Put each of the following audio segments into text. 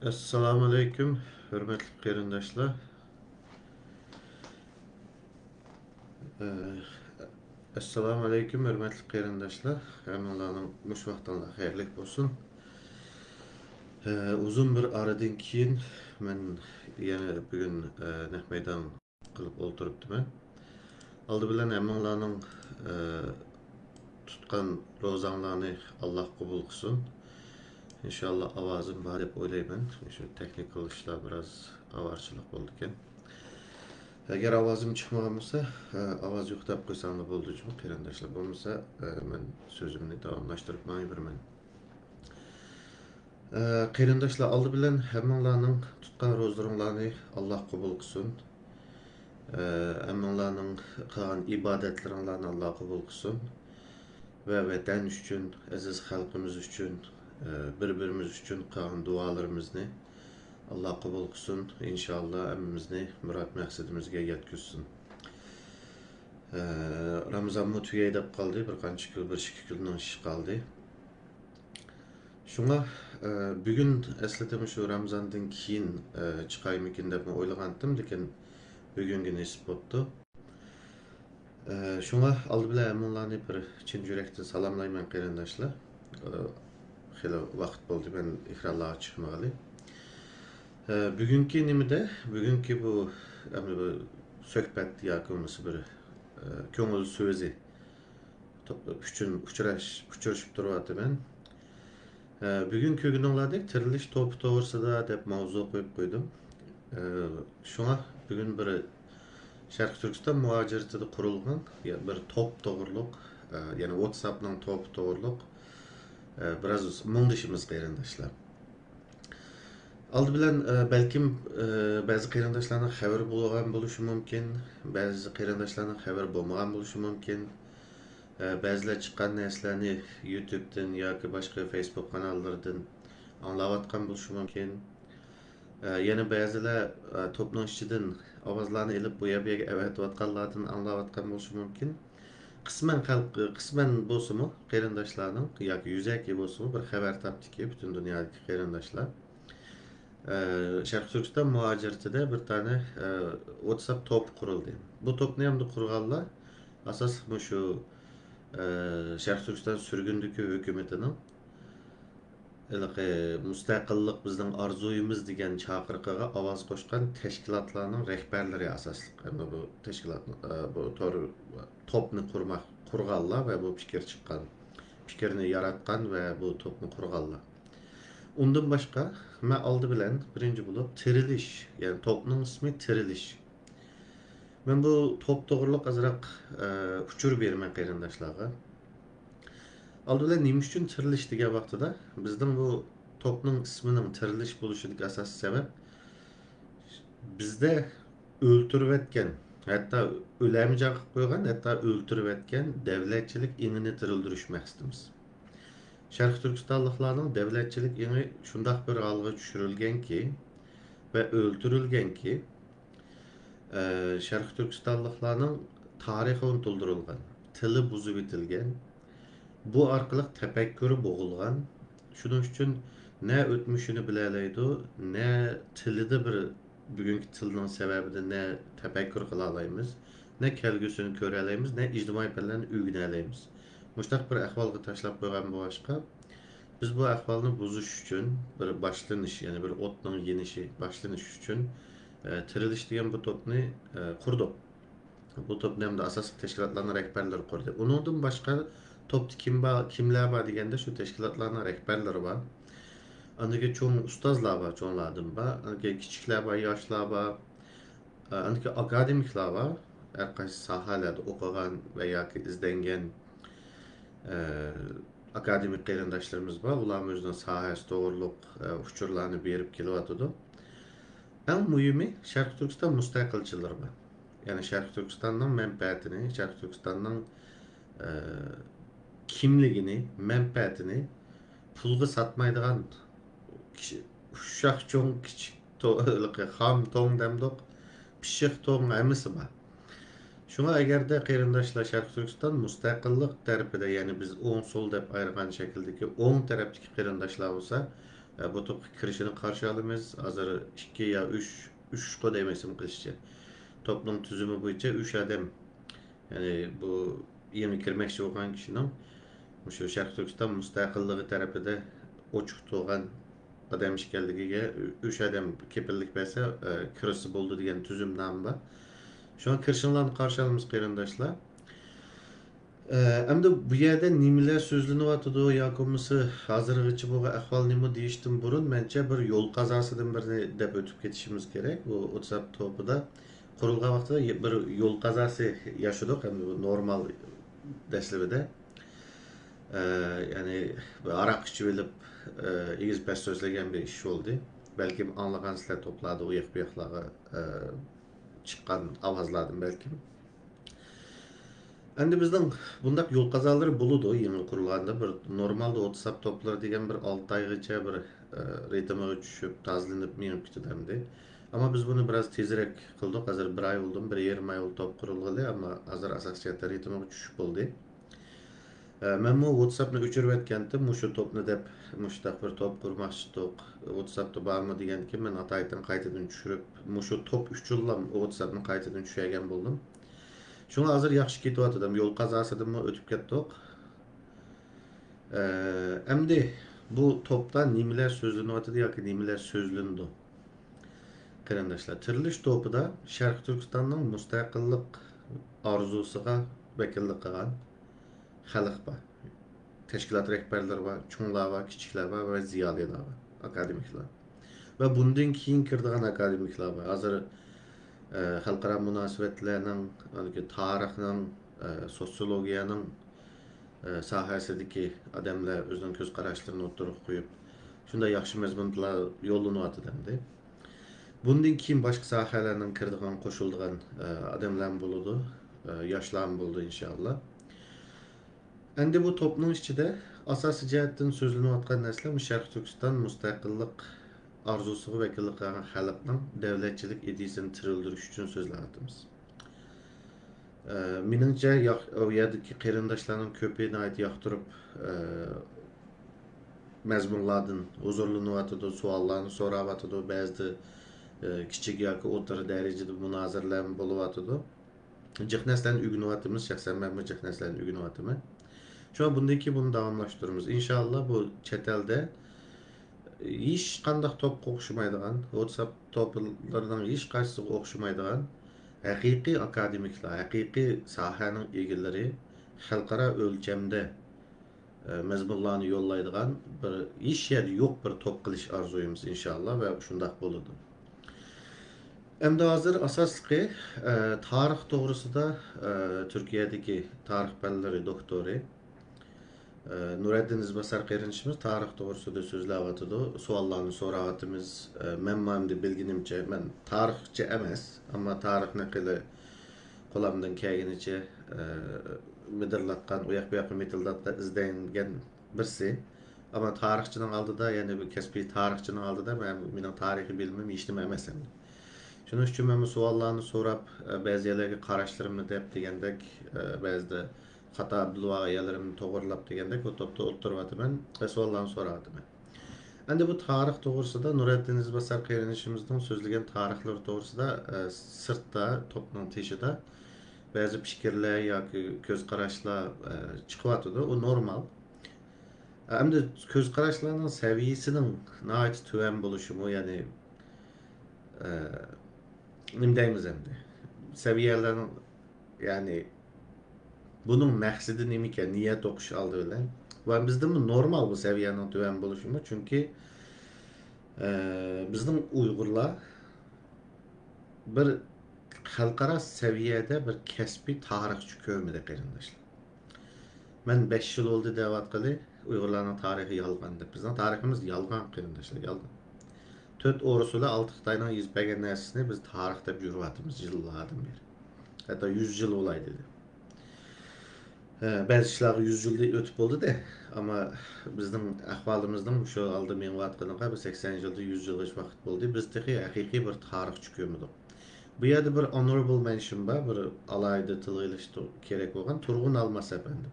Assalamu alaikum, hürmetli qarindoshlar. Ee, Assalamu alaikum, hürmetli qarindoshlar. Hammalarning mush vaqtinlar xayrli bo'lsin. Uzun bir aradan keyin men yana bugun naq maydon qilib o'tiribdiman. Oldi bilan hammalarning tutgan ro'zanglarni Alloh qabul qilsin. İnşallah ovozim bor deb o'ylayman. Shu texnikal ishlar biroz avarchilik bo'ldi ekan. Agar ovozim chiqmagan bo'lsa, ovoz yo'q deb qo'ysanglar bo'ldi uchun qarindoshlar. Bo'lmasa, men so'zimni davomlashtirib ma'yurman. Qarindoshlar, oldi bilan hammanglarning tutgan ro'zalaringlarni Alloh qabul qilsin. Hammanglarning qilgan ibodatlaringlarni Alloh qabul qilsin. Va vatan uchun, aziz xalqimiz uchun, bir-birimiz uchun qilgan duolarimizni Allah qabul qilsin. İnşallah hammamizni murod maqsadimizga yetkazsin. Ramazon tugay deb qoldi. Bir qancha kun, bir ikki kundan ish qoldi. Shunga bugun aslida shu Ramazondan keyin chiqaymikin deb o'ylagandim, lekin bugunga nasib bo'ldi. Shunga oldi bilan hammalarni bir chin yurakdan salomlayman qarindoshlar. Xeyli vaqt bo'ldi men ekranlarga chiqmag'ali. Bugünkü nimede, bugünkü bu söhbət yoki bo'lmasa bir ko'ngil so'zi uchun uchrashib turyapman. Bugun ko'rganinglardek tirilish to'pi to'g'risida deb mavzu qo'yib qo'ydim. Shunga bugun bir Sharq Turkiston muhojiratida qurilgan bir top to'g'riliq, ya'ni WhatsApp'ning to'pi to'g'riliq biroz mundishimiz qarindoshlar. Aldı bilen belki bazı qarindoshlarning xabar bo'lgan bo'lishi mumkin, bazı qarindoshlarning xabar bo'lmagan bo'lishi mumkin. Ba'zilar chiqqan narsalarni YouTube'dan yoki boshqa Facebook kanallardan anglayotgan bo'lishi mumkin. Yana ba'zilar to'pning ichidan ovozlarni ilib bu yerga avatayotganlardan anglayotgan bo'lishi mumkin. Qisman bo'lsa-mu qarindoshlarning yoki yuzaki bo'lsa-mu bir xabar topdiki butun dunyodagi qarindoshlar. Sharq Turkiston muhojiratida bir tane WhatsApp top qurildi. Bu topni ham qurganlar asosan shu Sharq Turkiston surgundagi hukumatining mustaqillik bizning orzuyimiz degan chaqiriqiga ovoz qo'shgan tashkilotlarning rahbarlari asosli. Bu tashkilotni bu topni qurganlar va bu fikrni yaratgan va bu topni qurganlar. Ondan başka, ben aldı bilen birinci bulup tiriliş, yani topның ismi tiriliş. Ben bu top doğruluk azırak uçur bermen qarindoshlarga. Aldı bilen neymiş için tiriliş degan vaqtida bizden bu topның isminin tiriliş buluşudaki asas sebep bizde öldürüp etken, hatta ölemeyecek koygan, hatta öldürüp etken devletçilik inini tirildiriş maqsadimiz. Sharq Turkistonliklarning davlatchilik yangi shundoq bir holga tushirilgan ki ve öldürülgen ki Sharq Turkistonliklarning tarixi unutildirilgan, tili buzib etilgan, bu orqali tafakkuri bo'g'ilgan. Shuning uchun ne o'tmishini bilalaydi, ne tilida bir bugungi tilning sababida ne tafakkur qila olamiz, ne kelgusini ko'ra olamiz, ne ijtimoiy fanlarni o'rgana olamiz. Muştaq bir ahvalga tashlab qo'ygan bu boshqa. Biz bu ahvalni buzish uchun bir boshlanish, ya'ni bir o'tning yenishi boshlanish uchun tirilish degan bu topni qurdik. Bu topni ham asosiy tashkilotlarning rahbarlari qurdi. Undan boshqa topda kimlar bor deganda shu tashkilotlarning rahbarlari bor. Andagi cho'ng ustozlar bor, cho'nglardan bor, andagi kichiklar bor, yoshlar bor, andagi akademiklar bor, har qaysi sohalarda o'qigan va yoki izlangan akademik qarindoshlarimiz bor. Ularning o'zining sohasi to'g'riliq uchurlarni berib kelyotdi. Eng muhimi Sharq Turkiston mustaqilchilari bor. Ya'ni Sharq Turkistonning manfaatini, Sharq Turkistonning kimligini, manfaatini pulga satmaydigan kishi, uşaq cho'ng kichik xam to'ng demdiq, pishiq to'ng hammasi bor. Şuna agarda qarindoshlar Sharq Turkiston mustaqillik tarafida, ya'ni biz o'ng so'l deb ayirgan shakldagi o'ng tarafdagi qarindoshlar bo'lsa, Bu top kirişini qarşı alımız. Hazır 2 ya 3 kod emesim kılışça. Toplum tüzümü boyunca 3 adam, yani bu yeni kirmekçi olan kişinin şu Şarkı Türkistan müstakilliği tarafında oçuk doğan adam işgalligiga 3 adam kepillik verse kirisi buldu degan tüzüm namı var. Şu an kirişinlarni qarşı alımız qarindoshlar. Endi bu yerda nimalar so'zlanyapti yoki bo'lmasa hozirgacha bo'lgan ahvol nima deyishdan burun mencha bir yo'l qazosidan birini deb o'tib ketishimiz kerak. Bu WhatsApp topida qurilgan vaqtida bir yo'l qazosi yashadik, endi bu normal dastlabida. Yani aroq ichib olib egiz past so'zlagan bir ish bo'ldi. Balkim anlagansizlar to'pladi u yoq bu yoqlarga chiqqan ovozlardan balkim. Endi bizning bundaq yo'l qazolari bo'ladi yangi qurilganda bir normalda WhatsApp toplar degan bir 6 oygacha bir ritmiga tushib tozlanib minib ketadi. Ama biz bunu biraz tezrek qildik. Hozir 1 oy oldu, 1,5 oy oldu top qurilgani, ama hozir asosiyatda ritmiga tushib bo'ldi. Men bu WhatsApp'ni o'chirib aytgandim, mushu topni deb mushtaq bir top qurmoqchidik. WhatsApp'da bormi deganki, men ataydan qaytadan tushirib, mushu top uchunlam WhatsApp'ni qaytadan tushirgan bo'ldim. Şuna hazır yaxşı ketyapti. Yo'l qazosidan o'tib ketdik. Endi bu topda nimalar so'zlanyapti yoki nimalar so'zlandi? Qarindoshlar, tirilish topida Sharq Turkistonning mustaqillik orzusiga vakillik qilgan xalq bor. Tashkilot rahbarlari bor, cho'nglar bor, kichiklar bor va ziyolilar bor, akademiklar. Va bundan keyin kirdigan akademiklar bor. Hozir xalqaro munosabatlarning, tarixning, sotsiologiyaning sohasidagi odamlar o'zining ko'z qarashlarini o'tirib qo'yib, shunday yaxshi mazmunlar yo'llanyapti endi. Bundan keyin boshqa sohalarning kirdigan, qo'shildigan odamlar bo'ladi, yoshlar bo'ldi inshaalloh. Endi bu to'pning ichida asosiy jihatdan so'zlanayotgan narsa Sharq Turkiston mustaqillik arzusuga vakillik qilgan xalqning davlatchilik ideyasini tirildirish uchun so'zlayapmiz. Meningcha u yerdagi qarindoshlarning ko'pini yoqtirib mazmunlardan huzurlanyapti, savollarni so'rayapti, ba'zida kichik yoki o'rta darajada munozaralar bo'lyapti. Jiq narsalarni o'rganyapmiz, shaxsan men jiq narsalarni o'rganyapman. Şu an bundaki bunu davamlaştırırız. İnşallah bu chet elda hech qanday topga o'xshamaydigan, WhatsApp toplaridan hech qaysisiga o'xshamaydigan haqiqiy akademiklar, haqiqiy sohaning egalari xalqaro o'lchamda mazmunlarni yo'llaydigan bir hech yerda yo'q bir top qilish orzuyimiz inshaalloh va shunday bo'ladi. Endi hozir asosli tarix to'g'risida Turkiyadagi tarix fanlari doktori Nureddin İzbasar qarindoshimiz tarix to'g'risida so'zlayapti. Savollarni so'rayapmiz. Men bilginimcha, men tarixchi emas, ammo tarixni qili qo'limdan kelganicha midirlatgan, u yoq bu yoqqa mitildatda izlangan birisi. Ammo tarixchining oldida, ya'ni bu kasbiy tarixchining oldida mening tarixiy bilimim hech nima emas endi. Shuning uchun men bu savollarni so'rab, ba'zilarga qarashlarimni deb degandek, ba'zida xato bilvog'iyalarimni to'g'irlab degandek bu topda o'tiribman va savollarni so'rayapman. Endi bu tarix to'g'risida Nureddin İzbasar qarindoshimizning so'zlagan tarixlar to'g'risida sirtda, topning teshida ba'zi fikrlar yoki ko'z qarashlar chiqyapti. U normal. Endi ko'z qarashlarning saviyasining nihoyat tuvan bo'lishi, ya'ni nima deymiz endi? Saviyalarning, ya'ni bunun məqsədi nima ekan, niyat o'qish oldi bilan. Va bizda bu normal bu saviyaning tuvan bo'lishi, chunki bizning Uyg'urlar bir xalqaro saviyada bir kasbiy tarixchi ko'mida qarindoshlar. Men 5 yil oldu deyotgani Uyg'urlarning tarixi yolg'on deb. Bizning tariximiz yolg'on qarindoshlar, yolg'on. 4 o'risida 6 Xitoyning yuz bergan narsasini biz tarix deb yuribmiz yillardan beri. Hatto 100 yil bo'lay dedi. Bazı işler 100 yılda ötüp oldu da, ama bizim ahvalimizden şu aldı men vatqanıqa 80 yılda 100 yılgacha vaqt bo'ldi. Biz texi haqiqiy bir tarix çıkıyormuydu. Bu yerda bir honorable mention var, bir alayda tilg'ilish kerak bo'lgan Turg'un Almas efendi.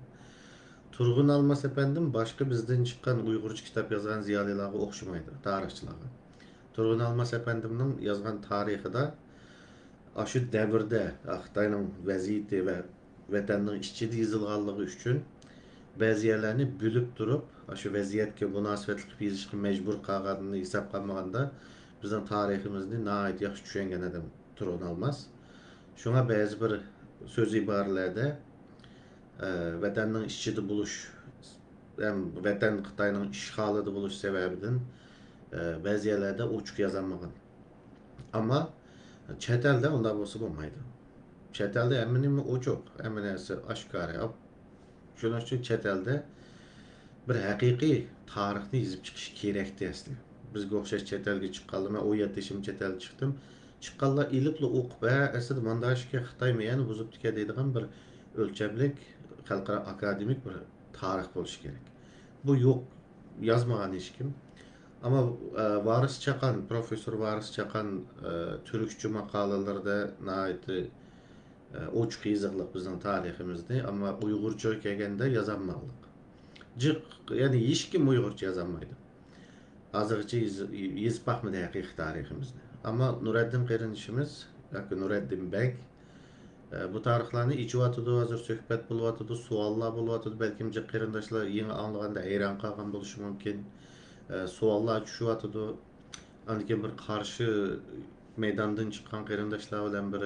Turgun Almas efendim başka bizden çıkan Uygurca kitap yazan ziyalilarga okşamaydı, tarihçilarga. Turgun Almas efendimnin yazgan tarihi da aşı devirde Xitayning vaziyeti ve vatanning ichida yozilganligi uchun ba'zi yerlarni bo'lib turib, shu vaziyatga munosabatli qilib yozishga majbur qilganini hisobga olmaganda bizning tariximizni nihoyat yaxshi tushungan odam Turgun Almas. Şuna ba'zi bir so'z iboralarda vatanning ichida bo'lish hem vatan Xitoyning ishg'olida bo'lish sababidan ba'zi yerlarda ochiq yozolmagan. Ama chet elda unday bo'lsa bo'lmaydi. Chet elda hamma nima ochiq, hamma narsa oshkora. Shuning uchun chet elda bir haqiqiy tarixni yozib chiqish kerakdi aslida. Bizga o'xshash chet elga chiqqanlar, men 17 yoshim chet elga chiqdim. Chiqqanlar ilibli o'qib, aslida mandashga Xitoy meni buzib tika deydigan bir o'lchamlik xalqaro akademik bir tarix bo'lishi kerak. Bu yo'q, yozmagan hech kim. Ama Varis Çakan, Profesör Varis Çakan Türkçe makalelerinde nait uçuk yazıqlıq bizden tarihimizde ama Uygurca kelgende yazanmalık. Cık, yani hiç kim Uygurca yazanmaydı. Azıcık yazıp bakmadı hakiki tarihimizde. Ama Nureddin Qerinişimiz, Nureddin Bek bu tarixlarni ichivatıdı, hazır söhbət buluvatıdı, suallar buluvatıdı. Belki qarindoshlar yeni anlaganda hayran qalgan bo'lishi mumkin. Suallar tushyapti. Andikin bir qarshi meydandan chiqqan qarindoshlar bilan bir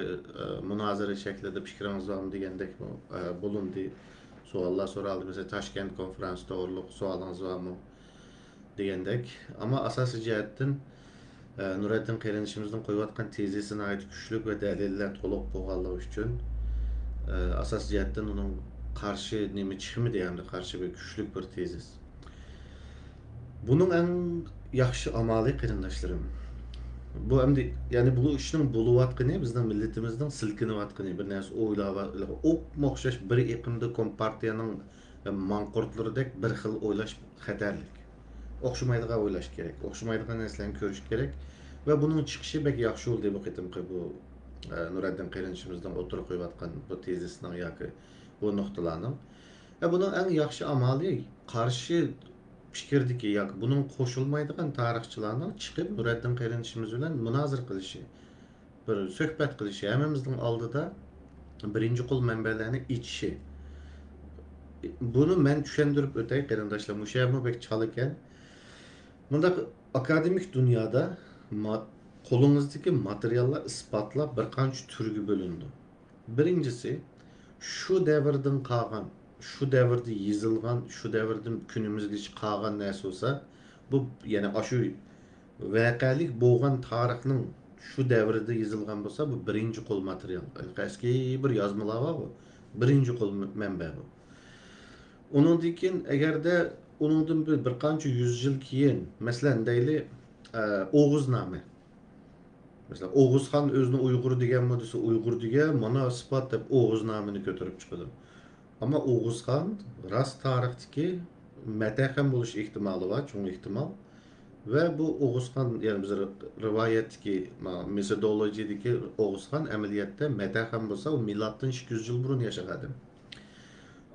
munozara shaklida fikringiz bormi degandek bo'lindi. Suallar so'raldi. Mesela Toshkent konferansi to'g'riliq savolingiz bormi degandek. Ama asosiy jihatdan Nureddin Qerinishimizning qo'yayotgan tezisine ait kuchli ve dalillar to'liq bo'lganligi uchun asosiy jihatdan uning qarshi nima chiqmadi hamda qarshi bir kuchli bir tezis. Bunun en yaxshi amali qarindoshlarım. Bu endi yani bu ishning bo'layotgani bizning millatimizning silkinayotgani bir narsa o'ylab o'xshash bir iqimda kompartiyaning manqurtlaridek bir xil o'ylash xatarlik. O'xshamaydigan o'ylash kerak. O'xshamaydigan narsalarni ko'rish kerak ve bunun chiqishi bek yaxshi oldu bu qitimqi bu Nureddin Qerinishimizdan o'tirib qo'yayotgan bu tezisning yoki bu nuqtalarning. Bunun en yaxshi amali qarshi fikirdeki yoki bunun qo'shilmaydigan tarixchilarning chiqib Nureddin Qerinishimiz bilan munozara qilishi, bir suhbat qilishi, hammamizning oldida birinchi qo'l manbalarni ichishi. Bunu men tushuntirib o'tay qarindoshlar, mushamu bek chal ekan. Bunda akademik dünyada qo'lingizdagi materiallar isbotlab bir qancha turga bo'lindi. Birincisi şu davrdan qolgan, şu davrda yozilgan, şu davrdan kunimizgacha qolgan narsa bo'lsa, bu yana shu voqelik bo'lgan tarixning şu davrda yozilgan bo'lsa, bu birinchi qo'l material. Eski bir yozmalar bor bu. Birinchi qo'l manba bu. Onundan keyin agarda onundan bir qancha 100 yil keyin, masalan deyli Oğuzname. Mesela Oğuzhan özünü Uygur degan mi desa Uygur degan, mana isbot deb Oğuznameni ko'tarib chiqadi. Ama Oğuzhan rast tarixdagi matahan bo'lish ehtimoli bor, cho'ng ehtimol. Ve bu Oğuzhan yani biz rivayetdagi metodologiyadagi Oğuzhan amaliyotda matahan bo'lsa, u millatdan 200 yil burun yashagan.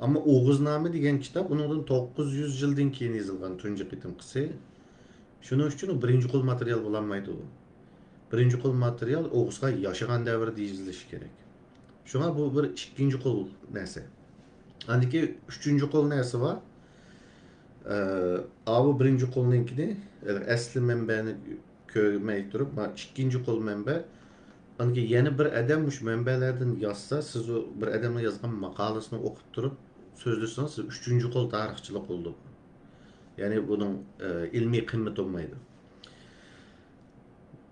Ama Oğuzname degan kitap undan 900 yildan keyin yozilgan tunji qitimqisi. Shuning uchun u birinchi qo'l material bo'lolmaydi u. Birinci kol material Oğuz'a yaşayan devrede yazılışı gerek. Şuna bu bir ikinci kol neyse. Andaki üçüncü kol neyse var? Abi birinci koluninkini asli menbeni köymeyip durup ikinci kol menbe andaki yeni bir adammış menbelerden yazsa siz o bir adamla yazgan makalesini okup durup sözlüsünüz siz üçüncü kol tarihçilik oldu. Yani bunun ilmi kıymet olmaydı.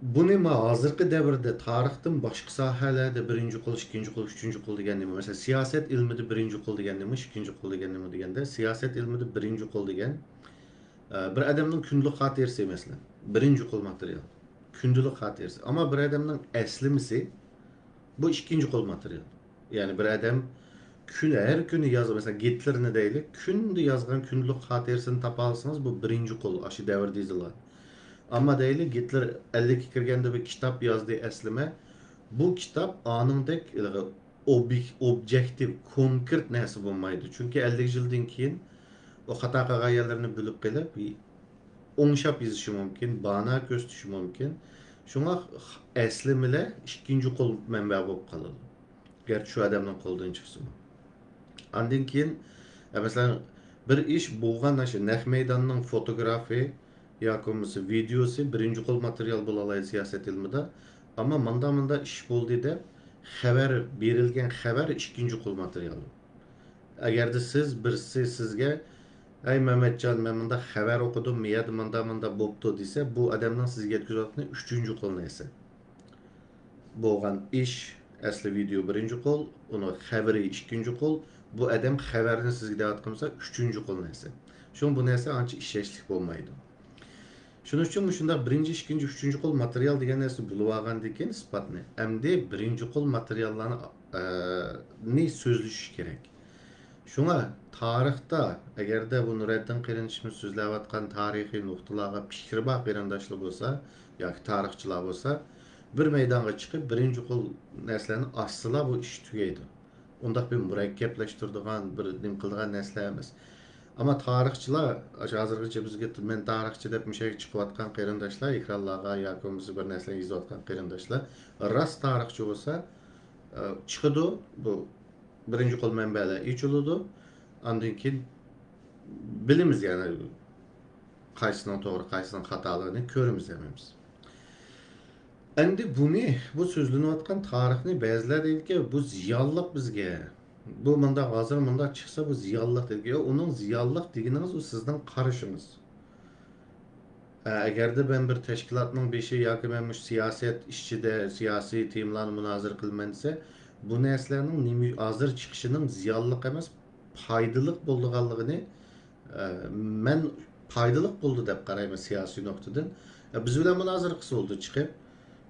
Bunu hazırki devirde tarixten başka sahalarda birinci kol, ikinci kol, üçüncü kol degen nima? Mesela siyaset ilmide birinci kol degen nima, ikinci kol degen nima degende siyaset ilmide birinci kol degen bir adamның күнділік xatirisi mesela. Birinci kol material. Күнділік xatirisi. Ama bir adamның əslimisi bu ikinci kol material. Yani bir adam her günü yazı mesela Hitler'ini deylik, kündü yazgan kündülük xatirisini tapa alsanız bu birinci kol aşı devirde yazılan. Ama deyli Hitler 50 kirgende bir kitap yazdı eslime. Bu kitap anındaki objektiv, konkret näse bolmaydy. Çünki 50 ýyldan keyin o hata gagaýalaryny bilip gelip oňşap ýazışy mümkin, bana göstüşi mümkin. Şoňa äslimile ikinji kol menbä bolup galady. Gerçi şu adamdan koldan çıksın. Andan keyin mesela bir iş bolgan aşy näq meýdanyň fotografi ýa-da videosu birinji kol material bola alaý siýaset ilmide. Ama manda iş boldy dep haber berilgen haber ikinji kol materialy. Egerde siz birisi sizge "Ey Mehmetcan, men munda haber okudum, miyad manda boptu" dese, bu adamdan sizge yetkizýän üçüncü kol näse? Bolgan iş asli video birinci kol, onu haberi ikinci kol, bu adam haberini sizge dağıtmasa üçüncü kol näse? Şoň bu näse ança işleşlik bolmaýdy. Şunuň üçin muşunda birinci, ikinci, üçüncü kol material diýen näse bulup algandan keyin isbatny. Emdi birinci kol materiallaryny ne sözleşiş gerek. Şuna tarihta egerde bu Nureddin Qerinçimiz sözläp atkan tarihi noktalarga pikir bak qarindaşly bolsa, ýa-ki tarihçiler bolsa, bir meýdanga çykyp birinji kol näselerini açsalar bu iş tügeydi. Onda bir murakkepleşdirdigan, bir nim kıldygan näsele emas. Ama tarihçiler, hazırgıça bizge men tarihçi dep mişek çykyp atkan qarindaşlar, ekranlarga ýa-ki bir näsele ýyzyp atkan qarindaşlar, rast tarihçi bolsa, çykydy bu birinci kol menbäler içiludu. Andan keyin bilimiz yani qaysynyň togry, qaysynyň hatalygyny körümiz hemimiz. Endi bu sözlenip atkan tarihni bäziler deydi ki bu ziyallyk bizge. Bu munda hazır munda çyksa bu ziyallyk deydi. Onun ziyallyk diýeniňiz o sizden garaşyňyz. Egerde ben bir teşkilatnyň beşi ýa-ki men siýaset işçide, siýasy teýmlany munazyr kılmansa, bu näselerini nimi hazır çıkışının ziyallık emas, paydalyk boldyganlygyny men paydalyk boldy dep garaýmyn siyasi noktadan. Biz bilen munazir kısa oldu çıkıp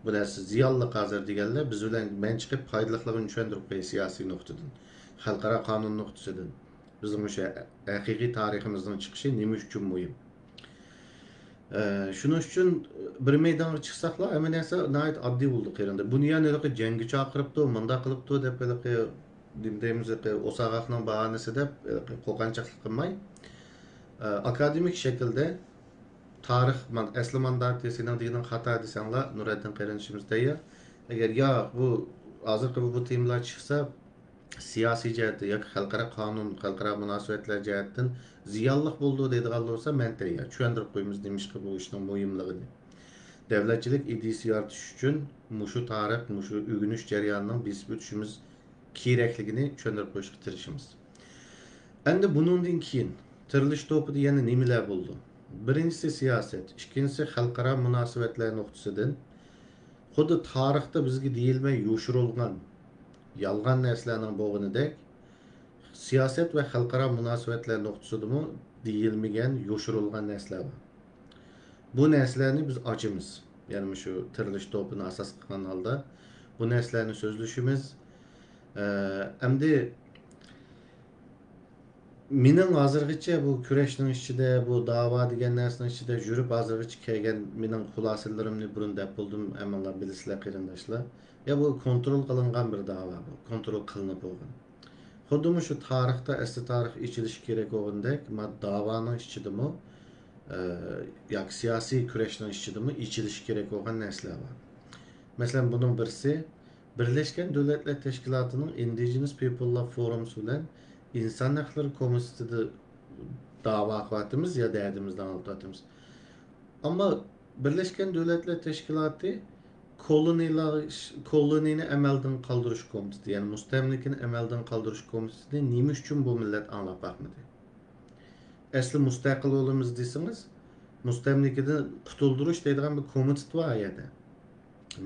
bu näse ziyallyk hazır diýenler biz bilen men çıkıp paydalyklygyny düşündirip goýy siyasi noktadan. Halkara kanun noktasydan. Bizim şu hakyky tarihimizden çıkışı nimi üçin muhim. Şunun üçün bir meydana çıksakla hemen neyse nayet addi bulduk yerinde. Bunu yani öyle cengi çakırıptı, manda kılıptı dep öyle dimdemiz o sağakla bahanesi dep kokançaklık kılmay. Akademik şekilde tarih esli mandat desenen diýilen hata desenler Nureddin Qerinçimiz diýer. Eger ya bu hazırkı bu temler çıksa siyasi jihatda ýa-ki halkara kanun, halkara münasebetler jihatdan ziyallyk boldy diýdigan bolsa men diýär. Düşündirip goýmyz demişki bu işin muhimligini. Devletçilik idisi ýartyş üçin muşu tarih, muşu ügünüş jarýanynyň biz bütüşimiz kerekligini düşündirip goýuşga tirişimiz. Endi bunundan keyin tiriliş topu diýeni nimeler boldy? Birincisi siyaset, ikincisi halkara münasebetler noktasydan. Hudi tarihte bizge diýilmej ýoşurulgan yalgan näselerini boğunidek siyaset ve halkara münasebetler noktasydymy diýilmegen ýoşurulgan näsler var. Bu näselerini biz acımız. Yani şu tiriliş topunu asas kılan halda bu näselerini sözleşimiz. Emdi menin hazırgıça bu küreşnin içinde, bu dava diýen näsinin içinde jürüp hazırgıça kelgen menin hulasalarymy burun dep buldum, emmanlar bilisler qarindaşlar. Ya bu kontrol kılıngan bir dava bu. Kontrol kılınıp olgan. Hudumu şu tarihte esli tarih içiliş gerek olgandek, ma davanın içidimi, yak siyasi küreşnin içidimi içiliş gerek olgan näsler var. Mesela bunun birisi Birleşken Devletler Teşkilatı'nın Indigenous People'lar Forum'su bilen İnsan Hakları Komitesi'de dava akıbatımız ya derdimizden anlatımız. Ama Birleşken Devletler Teşkilatı koloniyini emelden kaldırış komitesi, yani mustemlikini emelden kaldırış komitesini nime üçün bu millet anlap bakmadı. Esli mustakil olumuz deysiniz, mustemlikini kutulduruş deydiğen bir komitet var ya da.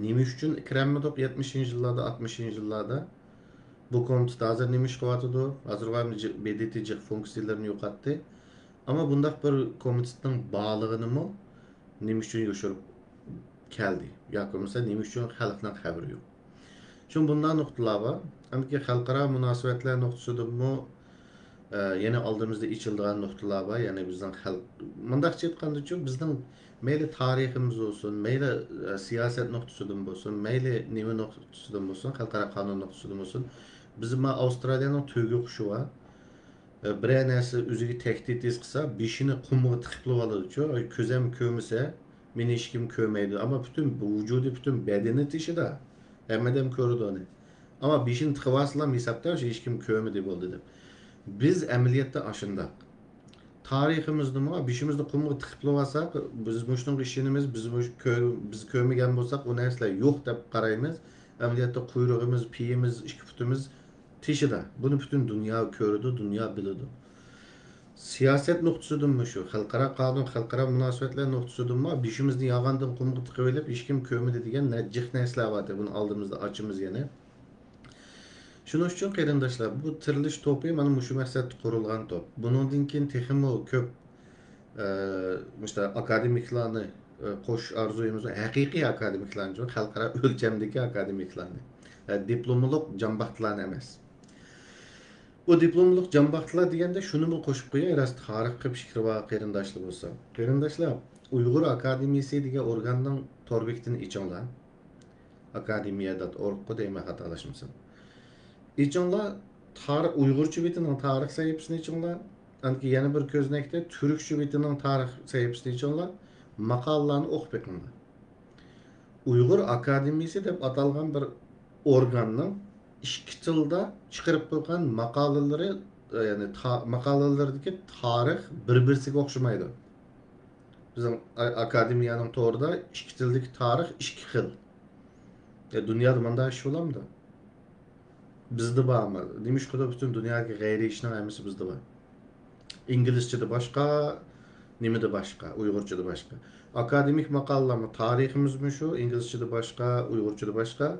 Nime üçün Kremlin 70. yıllarda, 60. yıllarda bu komitet hazır nime iş kıvatıdı, hazır var mı BDT'cik fonksiyonlarını yokattı. Ama bundak bir komitetin bağlılığını mı nime üçün yoşurup keldi. Ýa-ki mesela nime üçin halkdan haberi ýok. Şun bundan noktalar var. Hem halkara münasebetler noktasydymy ýene aldymyzda içildiğen noktalar var. Yani bizden halk mundakça etganda üçin bizden meýli tarihimiz bolsun, meýli siýaset noktasydan bolsun, meýli nime noktasydan bolsun, halkara kanun noktasydan bolsun. Bizim Avustralya'nın tüyü kuşu var. Bir нәрсе o'ziga tehdit his qilsa, beshini qumga tiqib oladi. Ko'zam ko'misa, meni hech kim ko'rmaydi. Ama bütün vujudi, bütün bedeni tishida. Hammadam ko'rdi uni. Ama beshini tiqib olsalar, hisobda hech kim ko'rmadi bo'ldi deb. Biz amaliyotda ashunda. Tariximizda nima? Beshimizni qumga tiqib olsak, biz shunga ishonamiz, biz ko'rmagan bo'lsak, u narsalar yo'q deb qaraymiz. Amaliyotda quyrug'imiz, piyimiz, ikki putimiz tishida. Buni bütün dünya ko'rdi, dünya biladi. Siyaset nuqtasidanmi shu, xalqaro qonun, xalqaro munosabatlar nuqtasidanmi beshimizni yog'andan qumga tiqib olib, hech kim ko'rmadi degan najjiq narsalar bor. Buni oldimizda ochimiz yana. Shuning uchun qarindoshlar, bu tirilish to'pi mana shu maqsadda qurilgan to'p. Buningdan keyin texmo ko'p işte akademiklarni qo'sh orzuyimiz, haqiqiy akademiklarni, xalqaro o'lchamdagi akademiklarni, diplomlik jambaxtlarni emas. Bu diplomluk jambaxtlar deganda shuni mu qo'shib qo'yay, rost tarixga fikri bor qarindoshlar bo'lsa. Qarindoshlar, Uyg'ur akademiyasi degan organning tor bekitini ichinglar. Akademiya.org deyman xatolashmasam. İçinlar tarix Uyg'urcha bitining tarix sahifasini ichinglar. Anki yana bir ko'znakda turkcha bitining tarix sahifasini ichinglar. Maqolalarni o'qib beqinglar. Uyg'ur akademiyasi deb atalgan bir organning ikki tilda chiqarib qo'ygan maqolalari, ya'ni maqolalardagi tarix bir-birisiga o'xshamaydi. Bizim akademiyaning to'g'rida ikki tildagi tarix ikki xil. Dunyoda bunday ish bo'lamdi? Bizde bormi? Demiş ki bütün dünyadagi g'ayriy ishning hammasi bizda bor. İngilizce'de başka, nimede başka, Uygurca'da başka. Akademik maqolalarmi, tariximizmi shu, İngilizce'de başka, Uygurca'da başka.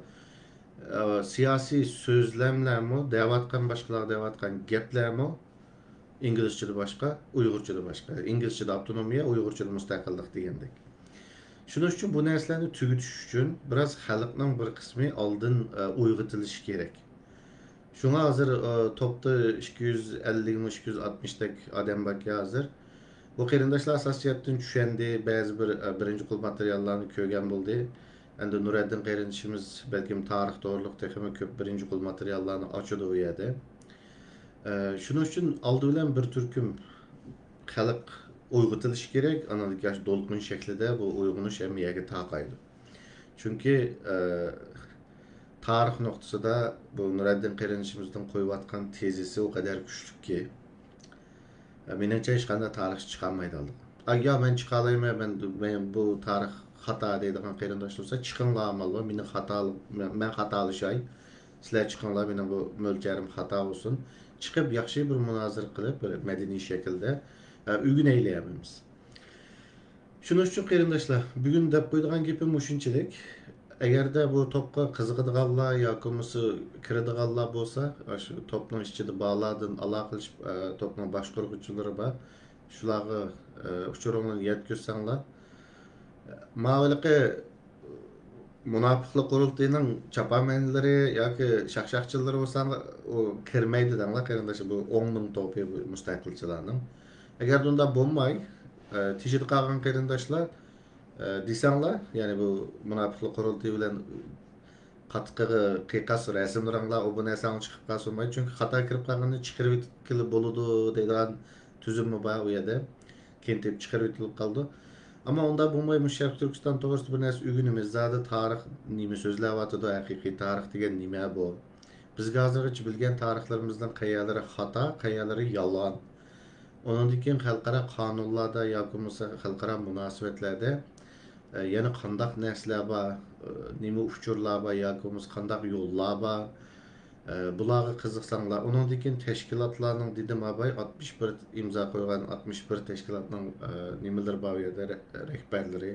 Siyasi so'zlamlarmi, deyotgan boshqalar deyotgan gaplarmi inglizchada boshqa, uyg'urchada boshqa. Inglizchada avtonomiya, uyg'urchada mustaqillik degandek. Shuning uchun bu narsalarni tugutish uchun biroz xalqning bir qismi oldin uyg'otilishi kerak. Shunga hozir topda 250-260 dak odam borki hozir. Bu qarindoshlar asosiyatdan tushendi, ba'zi bir birinchi qo'l materiallarni ko'rgan bo'ldi. Endi Nuriddin qarindoshimiz balkim tarix to'g'riliq texmi ko'p birinchi qo'l materiallarni ochadi u yerda. Shuning uchun oldi bilan bir turkum xalq uyg'otilishi kerak. Analitik to'lqin shaklida bu uyg'onish emiyaga taqaydi. Chunki tarix nuqtasida bu Nuriddin qarindoshimizning qo'yayotgan tezisi o kadar kuchliki. Menimcha hech qanday tarix chiqolmaydi oldi. Agar men chiqa olmayman, men bu tarix xato deydigan qarindosh bo'lsa, chiqinglar amalga, men xatolashay. Sizlar chiqinglar, mening bu mo'ljarim xato bo'lsin. Chiqib yaxshi bir munozara qilib, bir madaniy shaklda o'rganaylikmiz. Shuning uchun qarindoshlar, bugun deb qo'ydigan gapim shunchalik. Agarda bu to'pga qiziqadiganlar yoki bo'lmasa kiradiganlar bo'lsa, shu to'pning ichida bog'lardan aloqa qilib, to'pning boshqaruvchilari bor. Shularga uchuringlarni yetkazsanglar, ma'lumki munofiqlik qurultiyining chapamanlari yoki shaqshaqchilari bo'lsa, u kirmaydi danglar qarindoshlar, bu 10 ming to'pi bu mustaqilchilarning. Agar unda bo'lmay, tishid qolgan qarindoshlar desanglar, yani bu munofiqlik qurultiyi bilan qatqiqi qiqas rasmlaranglar u bu narsani chiqib qolmaydi, chunki xato kirib qolganda chiqarib kelib bo'ladi deydigan tuzumi bor u yerda. Kentib chiqarib kelib qoldi. Ama onda bo'lmay Sharq Turkiston to'g'risida bir narsa o'rganamiz. Zada tarix nima so'zlayotdi, haqiqiy tarix degan nima bu? Bizga hozirgacha bilgan tarixlarimizdan qayerlari xato, qayerlari yolg'on. Ondan keyin xalqaro qonunlarda yoki bo'lmasa xalqaro munosabatlarda yana qandaq narsalar bor, nima uchurlar bor yoki bo'lmasa qandaq yo'llar bor. Bularga qiziqsanglar, ondan keyin tashkilotlarning dedim abay 61 imzo qo'ygan 61 tashkilotning nimalar bor yerda rahbarlari,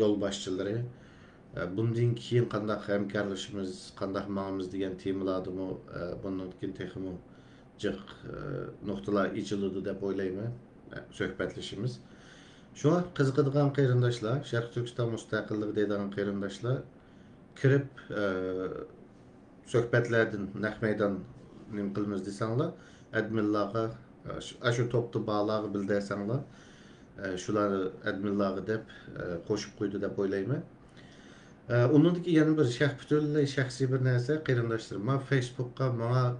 yo'l boshchilari. Bundan keyin qandaq hamkorlashimiz, qandaq ma'miz degan temalarni bundan keyin texmo jiq nuqtalar ichiladi deb o'ylayman suhbatlashimiz. Shunga qiziqadigan qarindoshlar, Sharq Turkiston mustaqilligi deydigan qarindoshlar kirib suhbatlardan naq maydon nim qilamiz desanglar, adminlarga shu topda bog'larga bildirsanglar, shular adminlarga deb qo'shib qo'ydi deb o'ylayman. Onundaki yana bir bütünlüğü şahsi bir narsa qarindoshlarım. Ma Facebook'a manga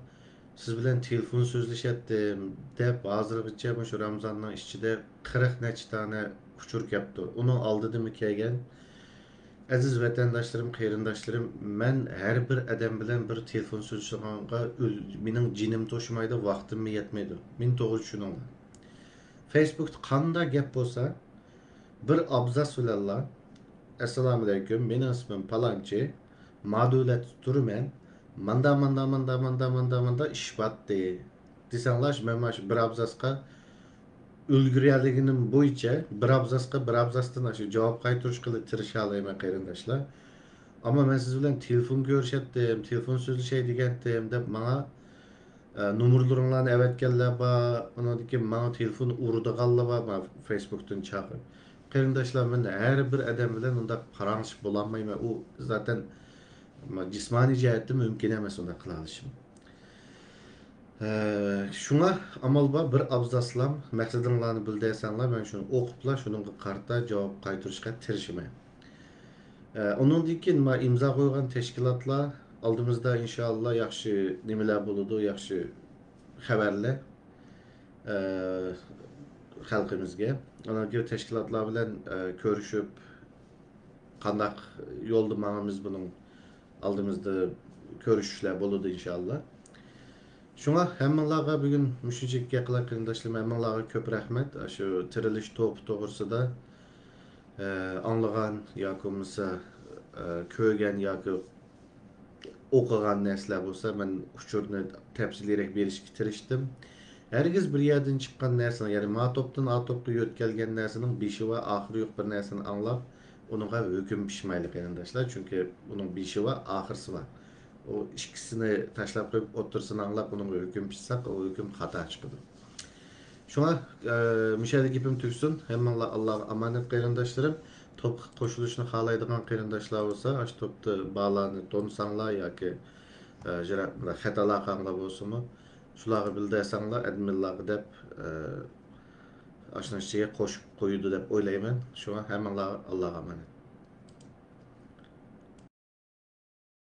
siz bilan telefon so'zlashatdim deb hozirgacha shu Ramazonning ichida 40 necha tane uchur kelibdi. Uning oldida kelgan aziz vatandoshlarım, qarindoshlarım, men har bir odam bilan bir telefon so'zlashganga mening jinim to'shmaydi, vaqtim yetmaydi. Men to'g'ri tushuninglar. Facebook'da qanday gap bo'lsa, bir abzas bilanla Assalamu alaykum. Mening ismim Palanchi. Madulat turmen. Manda ish batdi. Desanglar, men mana shu bir abzasga ulgurganligim bo'yicha bir abzasdan shu javob qaytarish qilib tirisha olaman qarindoshlar. Ama men siz bilan telefon ko'rishatdim, telefon so'zlashay degandim deb menga nomerlaringlarni avatganlar bor, undan keyin menga telefon urdiganlar bor Facebook'dan chaqirib. Qarindoshlar, men har bir odam bilan unda paranglashib bo'lolmayman. U zaten jismoniy jihatdan mumkin emas unda qila olishim. Şuna amal bor, bir abzaslam maqsadinglarni bildirsanglar, men shuni o'qiblar, shuningga qarata javob qaytarishga tirishaman. Onundan keyin men imzo qo'ygan tashkilotlar oldimizda inshaalloh yaxshi nimalar bo'ladi, yaxshi xabarlar xalqimizga. Ona göre teşkilatlar bilen görüşüp qandaq yolda mağamiz bunun aldığımızda görüşüşler boludu inşallah. Şuna hemmanlarga bugün müşücekке qılar qarindoshlarım, hemmanlarga köp rahmet. Şu tirilish to'pi to'g'risida anlagan yoki bo'lmasa ko'rgan yoki o'qigan narsalar bo'lsa, men uchurni tafsilroq berishga tirishdim. Herkes bir yerden çıkan nersini, yani matoptan atopga yötkelgen nersinin bişi var, ahırı yok bir nersini anlap, onunla hüküm pişmeylik arkadaşlar. Çünkü onun bişi var, ahırsı var. O ikisini taşlap koyup otursun anlap, onunla hüküm pişsek, o hüküm hata çıkıdı. Şuna müşahede gibim tüksün. Hemen Allah'a emanet qarindoshlarım. Top koşuluşunu halaydıgan qarindoshlar olsa, aş topta bağlarını donsanlar yoki xatalar qanlar bo'lsinmi, shularga bildirsanglar, adminlarga deb ashuna ishga qo'shib qo'ydi deb o'ylayman. Shunga hammalar Allohga emanet.